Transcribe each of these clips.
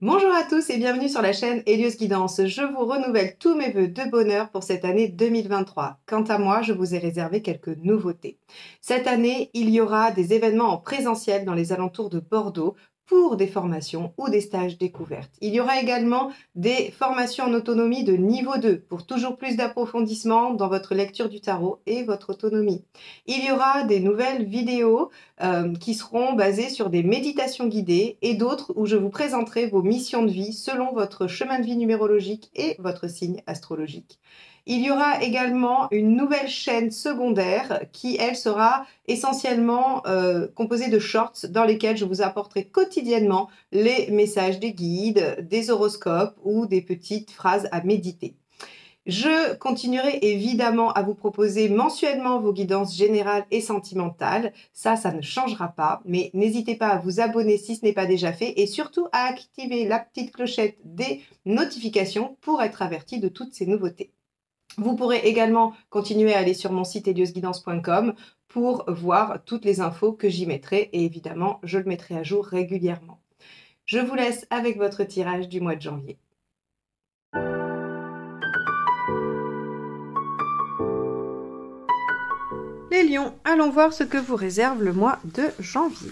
Bonjour à tous et bienvenue sur la chaîne Hélios Guidance. Je vous renouvelle tous mes vœux de bonheur pour cette année 2023. Quant à moi, je vous ai réservé quelques nouveautés. Cette année, il y aura des événements en présentiel dans les alentours de Bordeaux pour des formations ou des stages découvertes. Il y aura également des formations en autonomie de niveau 2 pour toujours plus d'approfondissement dans votre lecture du tarot et votre autonomie. Il y aura des nouvelles vidéos qui seront basées sur des méditations guidées et d'autres où je vous présenterai vos missions de vie selon votre chemin de vie numérologique et votre signe astrologique. Il y aura également une nouvelle chaîne secondaire qui, elle, sera essentiellement composée de shorts dans lesquels je vous apporterai quotidiennement les messages des guides, des horoscopes ou des petites phrases à méditer. Je continuerai évidemment à vous proposer mensuellement vos guidances générales et sentimentales. Ça ne changera pas, mais n'hésitez pas à vous abonner si ce n'est pas déjà fait et surtout à activer la petite clochette des notifications pour être averti de toutes ces nouveautés. Vous pourrez également continuer à aller sur mon site heliosguidance.com pour voir toutes les infos que j'y mettrai et évidemment, je le mettrai à jour régulièrement. Je vous laisse avec votre tirage du mois de janvier. Les lions, allons voir ce que vous réserve le mois de janvier.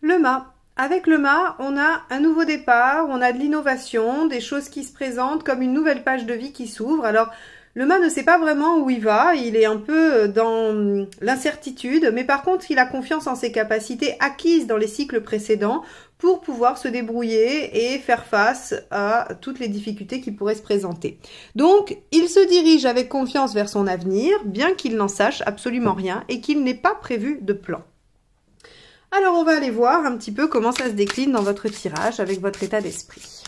Le mât. Avec le mât, on a un nouveau départ, on a de l'innovation, des choses qui se présentent comme une nouvelle page de vie qui s'ouvre. Alors, le mât ne sait pas vraiment où il va, il est un peu dans l'incertitude, mais par contre, il a confiance en ses capacités acquises dans les cycles précédents pour pouvoir se débrouiller et faire face à toutes les difficultés qui pourraient se présenter. Donc, il se dirige avec confiance vers son avenir, bien qu'il n'en sache absolument rien et qu'il n'ait pas prévu de plan. Alors, on va aller voir un petit peu comment ça se décline dans votre tirage avec votre état d'esprit.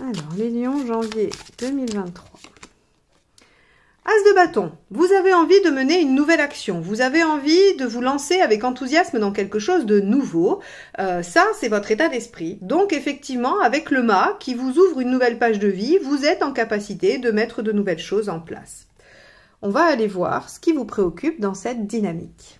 Alors, les lions, janvier 2023. As de bâton, vous avez envie de mener une nouvelle action, vous avez envie de vous lancer avec enthousiasme dans quelque chose de nouveau, ça c'est votre état d'esprit. Donc effectivement, avec le mât qui vous ouvre une nouvelle page de vie, vous êtes en capacité de mettre de nouvelles choses en place. On va aller voir ce qui vous préoccupe dans cette dynamique.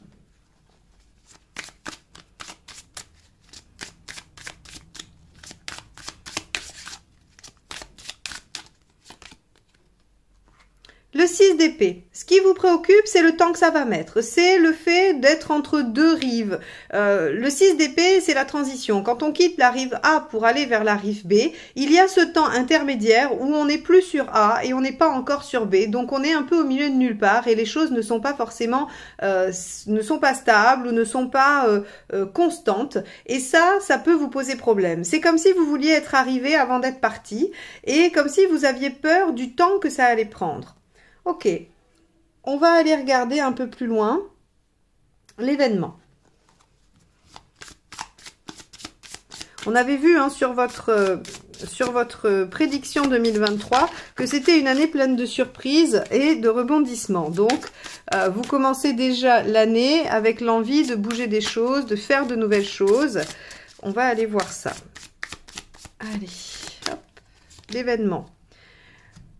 Le 6 d'épée, ce qui vous préoccupe, c'est le temps que ça va mettre. C'est le fait d'être entre deux rives. Le 6 d'épée, c'est la transition. Quand on quitte la rive A pour aller vers la rive B, il y a ce temps intermédiaire où on n'est plus sur A et on n'est pas encore sur B. Donc on est un peu au milieu de nulle part et les choses ne sont pas forcément, ne sont pas stables ou ne sont pas constantes. Et ça peut vous poser problème. C'est comme si vous vouliez être arrivé avant d'être parti et comme si vous aviez peur du temps que ça allait prendre. Ok, on va aller regarder un peu plus loin l'événement. On avait vu sur votre prédiction 2023 que c'était une année pleine de surprises et de rebondissements. Donc, vous commencez déjà l'année avec l'envie de bouger des choses, de faire de nouvelles choses. On va aller voir ça. Allez, hop, l'événement.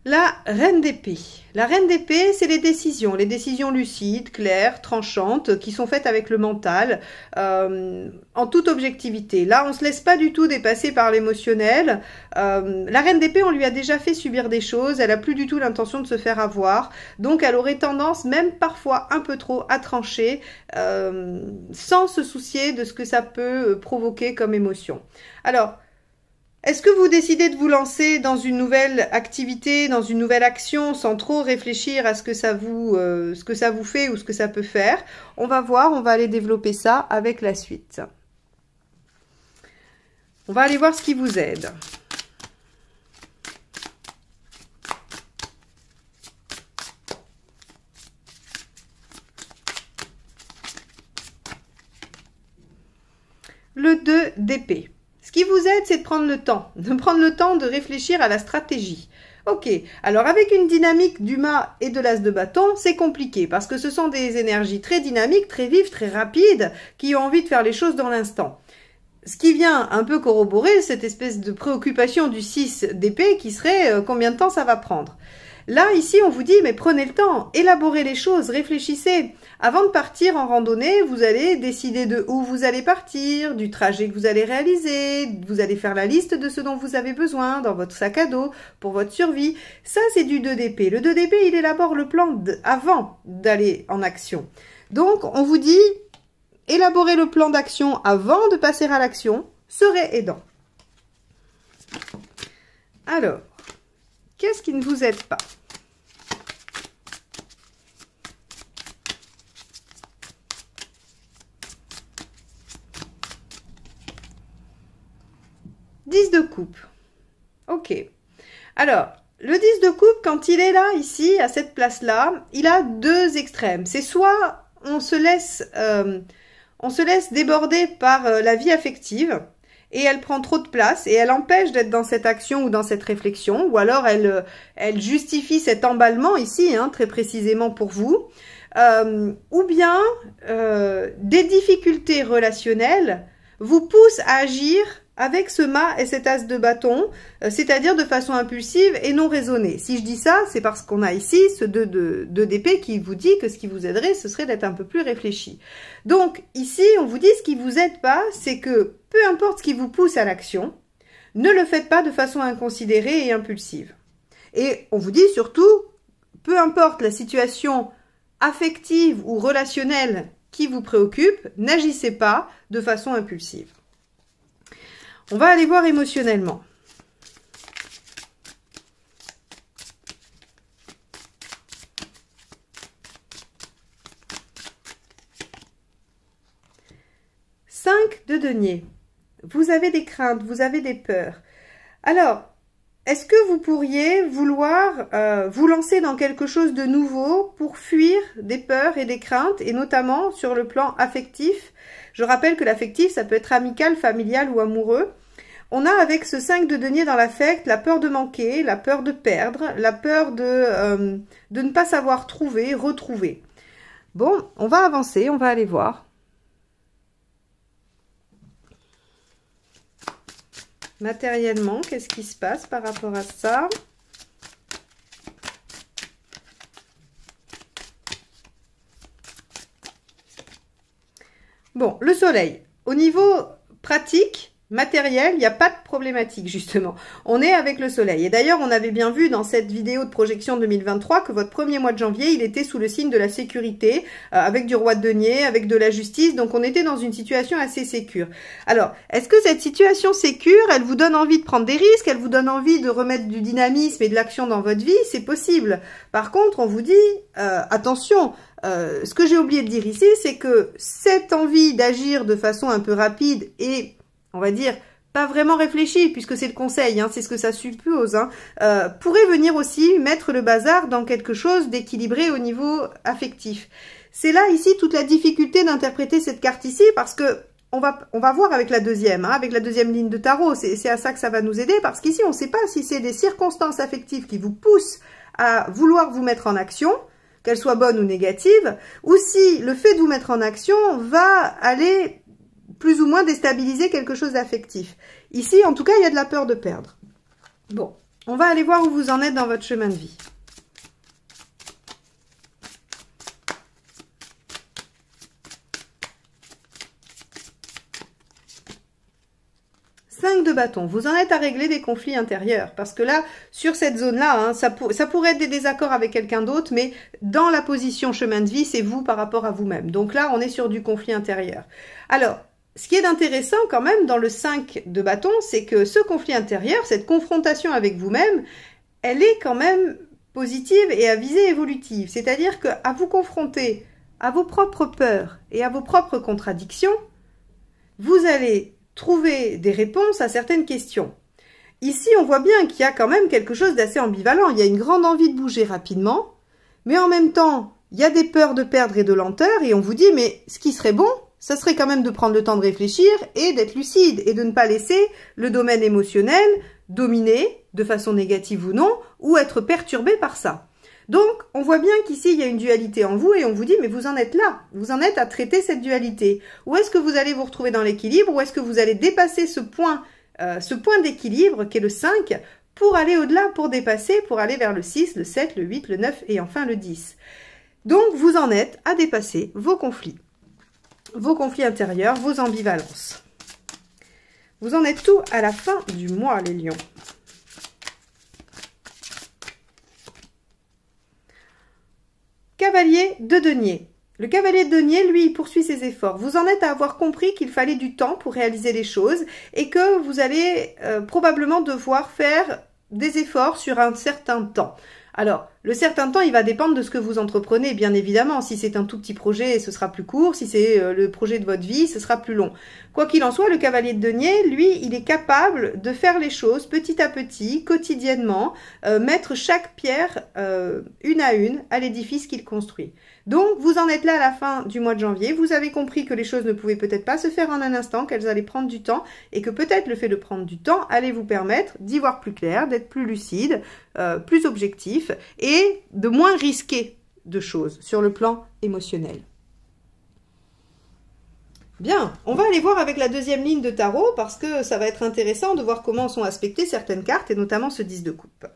La reine d'épée. La reine d'épée, c'est les décisions lucides, claires, tranchantes, qui sont faites avec le mental, en toute objectivité. Là, on ne se laisse pas du tout dépasser par l'émotionnel. La reine d'épée, on lui a déjà fait subir des choses, elle n'a plus du tout l'intention de se faire avoir, donc elle aurait tendance, même parfois un peu trop, à trancher, sans se soucier de ce que ça peut provoquer comme émotion. Alors, est-ce que vous décidez de vous lancer dans une nouvelle activité, dans une nouvelle action, sans trop réfléchir à ce que ça vous fait ou ce que ça peut faire? On va voir, on va aller développer ça avec la suite. On va aller voir ce qui vous aide. Le 2 d'épée. Ce qui qui vous aide, c'est de prendre le temps de réfléchir à la stratégie. Ok, alors avec une dynamique du mât et de l'as de bâton, c'est compliqué parce que ce sont des énergies très dynamiques, très vives, très rapides, qui ont envie de faire les choses dans l'instant. Ce qui vient un peu corroborer cette espèce de préoccupation du 6 d'épée qui serait combien de temps ça va prendre. Là, ici, on vous dit, mais prenez le temps, élaborez les choses, réfléchissez. Avant de partir en randonnée, vous allez décider de où vous allez partir, du trajet que vous allez réaliser, vous allez faire la liste de ce dont vous avez besoin dans votre sac à dos pour votre survie. Ça, c'est du 2 d'épée. Le 2 d'épée, il élabore le plan avant d'aller en action. Donc, on vous dit, élaborer le plan d'action avant de passer à l'action serait aidant. Alors, qu'est-ce qui ne vous aide pas? Dix de coupe. Ok. Alors, le 10 de coupe, quand il est là, ici, à cette place-là, il a deux extrêmes. C'est soit on se laisse déborder par la vie affective, et elle prend trop de place, et elle empêche d'être dans cette action ou dans cette réflexion, ou alors elle justifie cet emballement ici, hein, très précisément pour vous, ou bien des difficultés relationnelles vous poussent à agir avec ce mât et cet as de bâton, c'est-à-dire de façon impulsive et non raisonnée. Si je dis ça, c'est parce qu'on a ici ce 2 d'épée qui vous dit que ce qui vous aiderait, ce serait d'être un peu plus réfléchi. Donc ici, on vous dit ce qui vous aide pas, c'est que peu importe ce qui vous pousse à l'action, ne le faites pas de façon inconsidérée et impulsive. Et on vous dit surtout, peu importe la situation affective ou relationnelle qui vous préoccupe, n'agissez pas de façon impulsive. On va aller voir émotionnellement. Cinq de denier. Vous avez des craintes, vous avez des peurs. Alors, est-ce que vous pourriez vouloir vous lancer dans quelque chose de nouveau pour fuir des peurs et des craintes, et notamment sur le plan affectif? Je rappelle que l'affectif, ça peut être amical, familial ou amoureux. On a avec ce 5 de denier dans l'affect la peur de manquer, la peur de perdre, la peur de ne pas savoir trouver, retrouver. Bon, on va avancer, on va aller voir. Matériellement, qu'est-ce qui se passe par rapport à ça? Bon, le soleil. Au niveau pratique, matériel, il n'y a pas de problématique justement. On est avec le soleil. Et d'ailleurs, on avait bien vu dans cette vidéo de projection 2023 que votre premier mois de janvier, il était sous le signe de la sécurité, avec du roi de denier, avec de la justice. Donc, on était dans une situation assez sécure. Alors, est-ce que cette situation sécure, elle vous donne envie de prendre des risques? Elle vous donne envie de remettre du dynamisme et de l'action dans votre vie? C'est possible. Par contre, on vous dit, attention, ce que j'ai oublié de dire ici, c'est que cette envie d'agir de façon un peu rapide et on va dire, pas vraiment réfléchi, puisque c'est le conseil, hein, c'est ce que ça suppose, hein, pourrait venir aussi mettre le bazar dans quelque chose d'équilibré au niveau affectif. C'est là, ici, toute la difficulté d'interpréter cette carte ici, parce que on va voir avec la deuxième, hein, avec la deuxième ligne de tarot, c'est à ça que ça va nous aider, parce qu'ici, on ne sait pas si c'est des circonstances affectives qui vous poussent à vouloir vous mettre en action, qu'elles soient bonnes ou négatives, ou si le fait de vous mettre en action va aller plus ou moins déstabiliser quelque chose d'affectif. Ici, en tout cas, il y a de la peur de perdre. Bon, on va aller voir où vous en êtes dans votre chemin de vie. De bâton, vous en êtes à régler des conflits intérieurs, parce que là, sur cette zone-là, hein, ça pourrait être des désaccords avec quelqu'un d'autre, mais dans la position chemin de vie, c'est vous par rapport à vous-même. Donc là, on est sur du conflit intérieur. Alors, ce qui est intéressant quand même dans le 5 de bâton, c'est que ce conflit intérieur, cette confrontation avec vous-même, elle est quand même positive et à visée évolutive. C'est-à-dire qu'à vous confronter à vos propres peurs et à vos propres contradictions, vous allez trouver des réponses à certaines questions. Ici, on voit bien qu'il y a quand même quelque chose d'assez ambivalent. Il y a une grande envie de bouger rapidement, mais en même temps, il y a des peurs de perdre et de lenteur, et on vous dit, mais ce qui serait bon, ça serait quand même de prendre le temps de réfléchir et d'être lucide et de ne pas laisser le domaine émotionnel dominer de façon négative ou non, ou être perturbé par ça. Donc, on voit bien qu'ici, il y a une dualité en vous et on vous dit, mais vous en êtes là, vous en êtes à traiter cette dualité. Où est-ce que vous allez vous retrouver dans l'équilibre? Où est-ce que vous allez dépasser ce point d'équilibre qui est le 5 pour aller au-delà, pour dépasser, pour aller vers le 6, le 7, le 8, le 9 et enfin le 10. Donc, vous en êtes à dépasser vos conflits intérieurs, vos ambivalences. Vous en êtes tout à la fin du mois, les lions. Cavalier de denier. Le cavalier de denier, lui, il poursuit ses efforts. Vous en êtes à avoir compris qu'il fallait du temps pour réaliser les choses et que vous allez probablement devoir faire des efforts sur un certain temps. Alors, le certain temps, il va dépendre de ce que vous entreprenez, bien évidemment. Si c'est un tout petit projet, ce sera plus court. Si c'est le projet de votre vie, ce sera plus long. Quoi qu'il en soit, le cavalier de denier, lui, il est capable de faire les choses petit à petit, quotidiennement, mettre chaque pierre une à une à l'édifice qu'il construit. Donc, vous en êtes là à la fin du mois de janvier. Vous avez compris que les choses ne pouvaient peut-être pas se faire en un instant, qu'elles allaient prendre du temps et que peut-être le fait de prendre du temps allait vous permettre d'y voir plus clair, d'être plus lucide, plus objectif et de moins risquer de choses sur le plan émotionnel. Bien, on va aller voir avec la deuxième ligne de tarot parce que ça va être intéressant de voir comment sont aspectées certaines cartes et notamment ce 10 de coupe.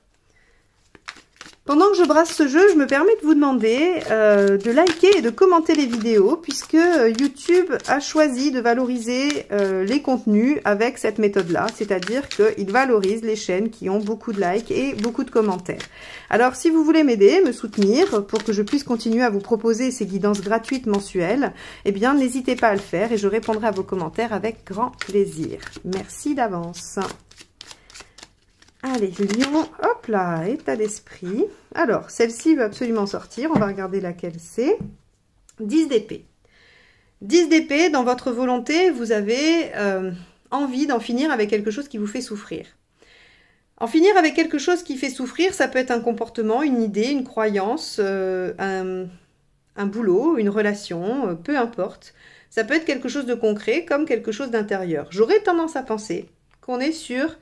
Pendant que je brasse ce jeu, je me permets de vous demander de liker et de commenter les vidéos puisque YouTube a choisi de valoriser les contenus avec cette méthode-là, c'est-à-dire qu'il valorise les chaînes qui ont beaucoup de likes et beaucoup de commentaires. Alors, si vous voulez m'aider, me soutenir pour que je puisse continuer à vous proposer ces guidances gratuites mensuelles, eh bien, n'hésitez pas à le faire et je répondrai à vos commentaires avec grand plaisir. Merci d'avance. Allez, lion, hop là, état d'esprit. Alors, celle-ci va absolument sortir. On va regarder laquelle c'est. 10 d'épée. 10 d'épée, dans votre volonté, vous avez envie d'en finir avec quelque chose qui vous fait souffrir. En finir avec quelque chose qui fait souffrir, ça peut être un comportement, une idée, une croyance, un boulot, une relation, peu importe. Ça peut être quelque chose de concret comme quelque chose d'intérieur. J'aurais tendance à penser qu'on est sur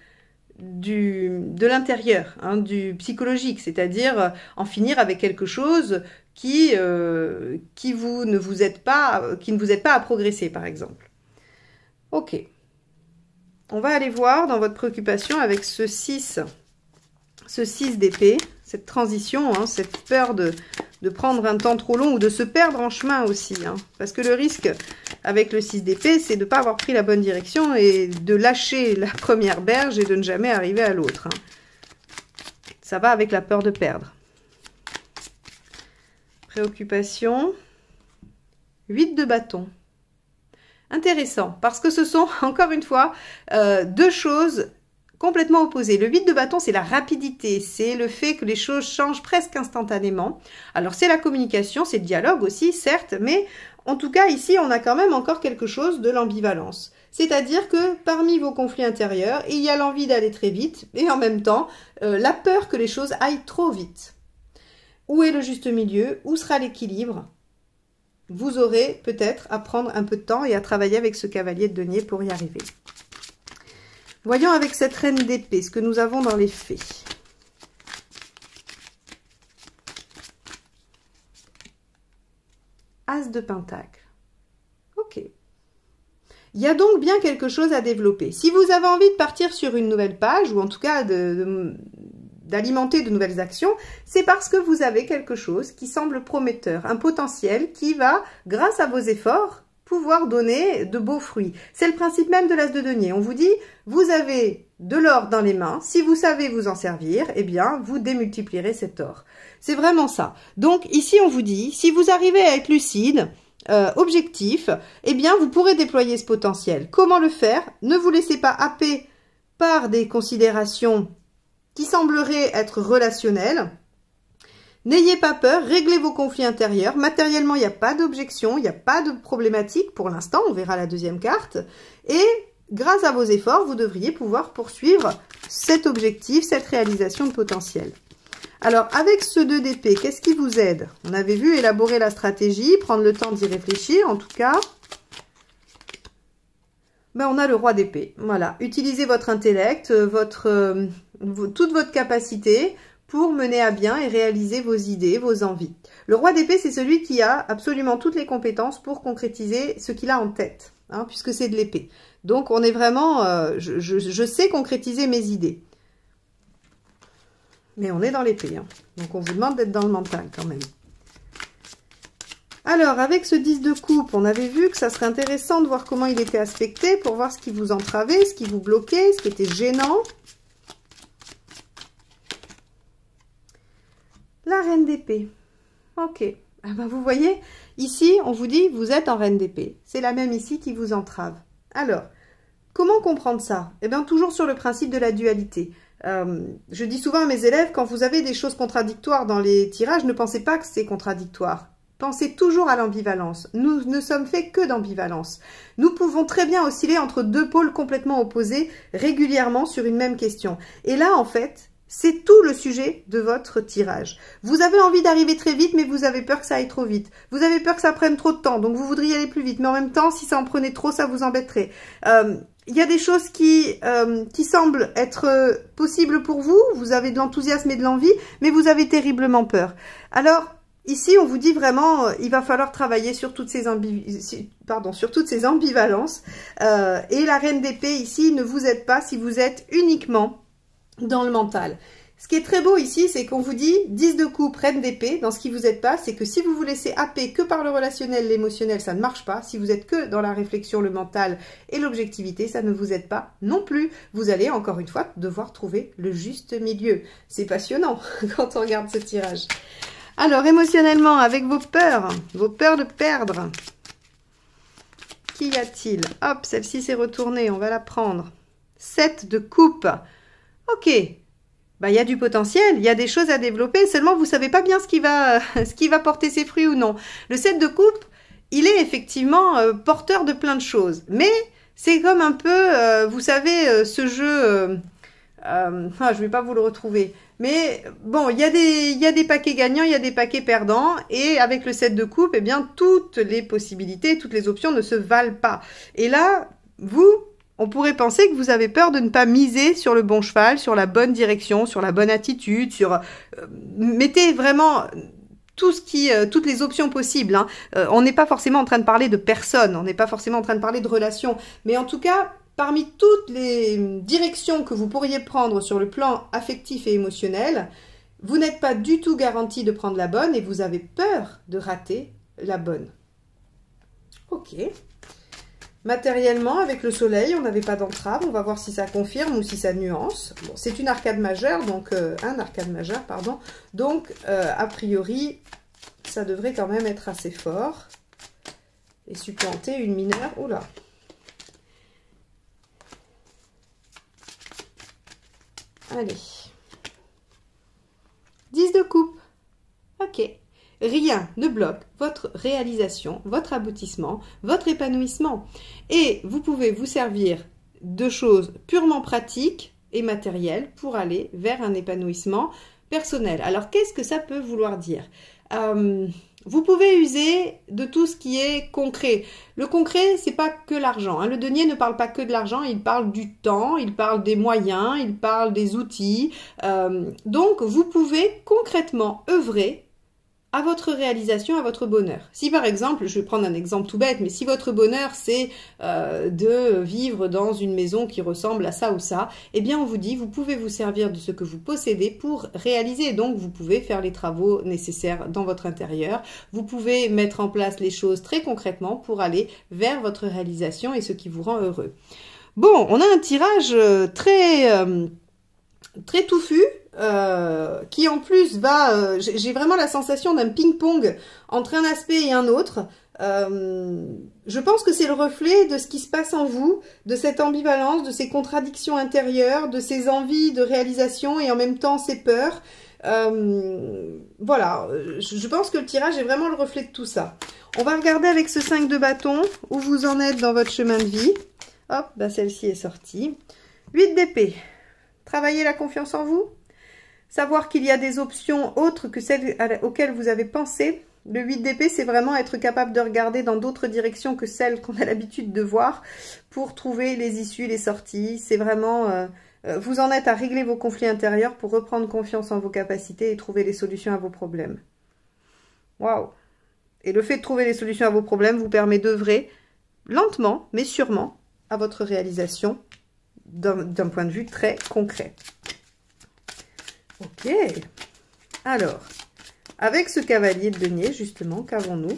de l'intérieur, hein, du psychologique, c'est-à-dire en finir avec quelque chose qui ne vous aide pas à progresser, par exemple. Ok. On va aller voir dans votre préoccupation avec ce 6 d'épée, cette transition, hein, cette peur de prendre un temps trop long ou de se perdre en chemin aussi. Hein, parce que le risque avec le 6 d'épée, c'est de ne pas avoir pris la bonne direction et de lâcher la première berge et de ne jamais arriver à l'autre. Hein. Ça va avec la peur de perdre. Préoccupation. 8 de bâton. Intéressant, parce que ce sont, encore une fois, deux choses complètement opposées. Le 8 de bâton, c'est la rapidité, c'est le fait que les choses changent presque instantanément. Alors, c'est la communication, c'est le dialogue aussi, certes, mais en tout cas, ici, on a quand même encore quelque chose de l'ambivalence. C'est-à-dire que parmi vos conflits intérieurs, il y a l'envie d'aller très vite et en même temps, la peur que les choses aillent trop vite. Où est le juste milieu? Où sera l'équilibre? Vous aurez peut-être à prendre un peu de temps et à travailler avec ce cavalier de denier pour y arriver. Voyons avec cette reine d'épée ce que nous avons dans les faits. As de pentacle. Ok. Il y a donc bien quelque chose à développer. Si vous avez envie de partir sur une nouvelle page, ou en tout cas d'alimenter de nouvelles actions, c'est parce que vous avez quelque chose qui semble prometteur, un potentiel qui va, grâce à vos efforts, pouvoir donner de beaux fruits. C'est le principe même de l'as de denier. On vous dit, vous avez de l'or dans les mains, si vous savez vous en servir, eh bien, vous démultiplierez cet or. C'est vraiment ça. Donc, ici, on vous dit, si vous arrivez à être lucide, objectif, eh bien, vous pourrez déployer ce potentiel. Comment le faire? Ne vous laissez pas happer par des considérations qui sembleraient être relationnelles. N'ayez pas peur, réglez vos conflits intérieurs. Matériellement, il n'y a pas d'objection, il n'y a pas de problématique pour l'instant. On verra la deuxième carte. Et grâce à vos efforts, vous devriez pouvoir poursuivre cet objectif, cette réalisation de potentiel. Alors, avec ce 2 d'épée, qu'est-ce qui vous aide? On avait vu élaborer la stratégie, prendre le temps d'y réfléchir, en tout cas. Ben, on a le roi d'épée. Voilà, utilisez votre intellect, toute votre capacité pour mener à bien et réaliser vos idées, vos envies. Le roi d'épée, c'est celui qui a absolument toutes les compétences pour concrétiser ce qu'il a en tête, hein, puisque c'est de l'épée. Donc, on est vraiment... je sais concrétiser mes idées. Mais on est dans l'épée, hein. Donc on vous demande d'être dans le mental quand même. Alors, avec ce 10 de coupe, on avait vu que ça serait intéressant de voir comment il était aspecté pour voir ce qui vous entravait, ce qui vous bloquait, ce qui était gênant. La reine d'épée. Ok. Ah ben, vous voyez, ici, on vous dit, vous êtes en reine d'épée. C'est la même ici qui vous entrave. Alors, comment comprendre ça? Eh bien, toujours sur le principe de la dualité. Je dis souvent à mes élèves, quand vous avez des choses contradictoires dans les tirages, ne pensez pas que c'est contradictoire. Pensez toujours à l'ambivalence. Nous ne sommes faits que d'ambivalence. Nous pouvons très bien osciller entre deux pôles complètement opposés régulièrement sur une même question. Et là, en fait, c'est tout le sujet de votre tirage. Vous avez envie d'arriver très vite, mais vous avez peur que ça aille trop vite. Vous avez peur que ça prenne trop de temps, donc vous voudriez aller plus vite. Mais en même temps, si ça en prenait trop, ça vous embêterait. Il y a des choses qui semblent être possibles pour vous. Vous avez de l'enthousiasme et de l'envie, mais vous avez terriblement peur. Alors, ici, on vous dit vraiment, il va falloir travailler sur toutes ces, ambivalences. Et la reine d'épée, ici, ne vous aide pas si vous êtes uniquement dans le mental. Ce qui est très beau ici, c'est qu'on vous dit 10 de coupe, reine d'épée. Dans ce qui vous aide pas, c'est que si vous vous laissez happer que par le relationnel, l'émotionnel, ça ne marche pas. Si vous êtes que dans la réflexion, le mental et l'objectivité, ça ne vous aide pas non plus. Vous allez, encore une fois, devoir trouver le juste milieu. C'est passionnant quand on regarde ce tirage. Alors, émotionnellement, avec vos peurs de perdre, qu'y a-t-il? Hop, celle-ci s'est retournée, on va la prendre. 7 de coupe. Ok, bah, y a du potentiel, il y a des choses à développer, seulement vous ne savez pas bien ce qui va porter ses fruits ou non. Le 7 de coupe, il est effectivement porteur de plein de choses, mais c'est comme un peu, vous savez, ce jeu, je ne vais pas vous le retrouver, mais bon, il y a des paquets gagnants, il y a des paquets perdants, et avec le 7 de coupe, eh bien, toutes les possibilités, toutes les options ne se valent pas. Et là, on pourrait penser que vous avez peur de ne pas miser sur le bon cheval, sur la bonne direction, sur la bonne attitude, mettez vraiment toutes les options possibles, hein. On n'est pas forcément en train de parler de personne, on n'est pas forcément en train de parler de relations, mais en tout cas, parmi toutes les directions que vous pourriez prendre sur le plan affectif et émotionnel, vous n'êtes pas du tout garanti de prendre la bonne et vous avez peur de rater la bonne. Ok. Matériellement, avec le soleil, on n'avait pas d'entrave. On va voir si ça confirme ou si ça nuance. Bon, c'est une arcade majeure, donc un arcade majeur, pardon. Donc, a priori, ça devrait quand même être assez fort. Et supplanter une mineure. Oula. Allez. 10 de coupe. Ok. Rien ne bloque votre réalisation, votre aboutissement, votre épanouissement. Et vous pouvez vous servir de choses purement pratiques et matérielles pour aller vers un épanouissement personnel. Alors, qu'est-ce que ça peut vouloir dire? Vous pouvez user de tout ce qui est concret. Le concret, c'est pas que l'argent, hein. Le denier ne parle pas que de l'argent, il parle du temps, il parle des moyens, il parle des outils. Donc, vous pouvez concrètement œuvrer à votre réalisation, à votre bonheur. Si par exemple, je vais prendre un exemple tout bête, mais si votre bonheur c'est de vivre dans une maison qui ressemble à ça ou ça, eh bien on vous dit, vous pouvez vous servir de ce que vous possédez pour réaliser. Donc vous pouvez faire les travaux nécessaires dans votre intérieur, vous pouvez mettre en place les choses très concrètement pour aller vers votre réalisation et ce qui vous rend heureux. Bon, on a un tirage très touffu, qui en plus va... j'ai vraiment la sensation d'un ping-pong entre un aspect et un autre. Je pense que c'est le reflet de ce qui se passe en vous, de cette ambivalence, de ces contradictions intérieures, de ces envies de réalisation et en même temps ces peurs. Voilà, je pense que le tirage est vraiment le reflet de tout ça. On va regarder avec ce 5 de bâton où vous en êtes dans votre chemin de vie. Hop, bah celle-ci est sortie. 8 d'épée. Travaillez la confiance en vous. Savoir qu'il y a des options autres que celles auxquelles vous avez pensé. Le 8 d'épée, c'est vraiment être capable de regarder dans d'autres directions que celles qu'on a l'habitude de voir pour trouver les issues, les sorties. C'est vraiment... vous en êtes à régler vos conflits intérieurs pour reprendre confiance en vos capacités et trouver les solutions à vos problèmes. Waouh! Et le fait de trouver les solutions à vos problèmes vous permet d'œuvrer lentement, mais sûrement, à votre réalisation d'un point de vue très concret. Ok. Alors, avec ce cavalier de denier, justement, qu'avons-nous?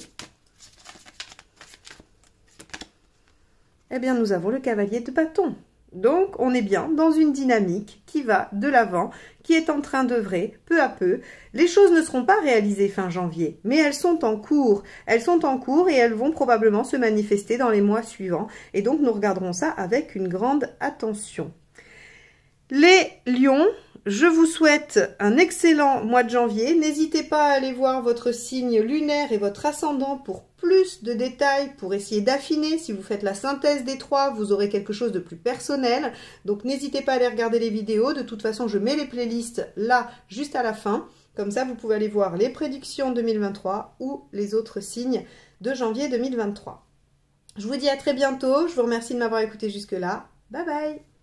Eh bien, nous avons le cavalier de bâton. Donc, on est bien dans une dynamique qui va de l'avant, qui est en train d'œuvrer peu à peu. Les choses ne seront pas réalisées fin janvier, mais elles sont en cours. Elles sont en cours et elles vont probablement se manifester dans les mois suivants. Et donc, nous regarderons ça avec une grande attention. Les lions, je vous souhaite un excellent mois de janvier. N'hésitez pas à aller voir votre signe lunaire et votre ascendant pour plus de détails, pour essayer d'affiner. Si vous faites la synthèse des trois, vous aurez quelque chose de plus personnel. Donc n'hésitez pas à aller regarder les vidéos. De toute façon, je mets les playlists là, juste à la fin. Comme ça, vous pouvez aller voir les prédictions 2023 ou les autres signes de janvier 2023. Je vous dis à très bientôt. Je vous remercie de m'avoir écouté jusque-là. Bye bye!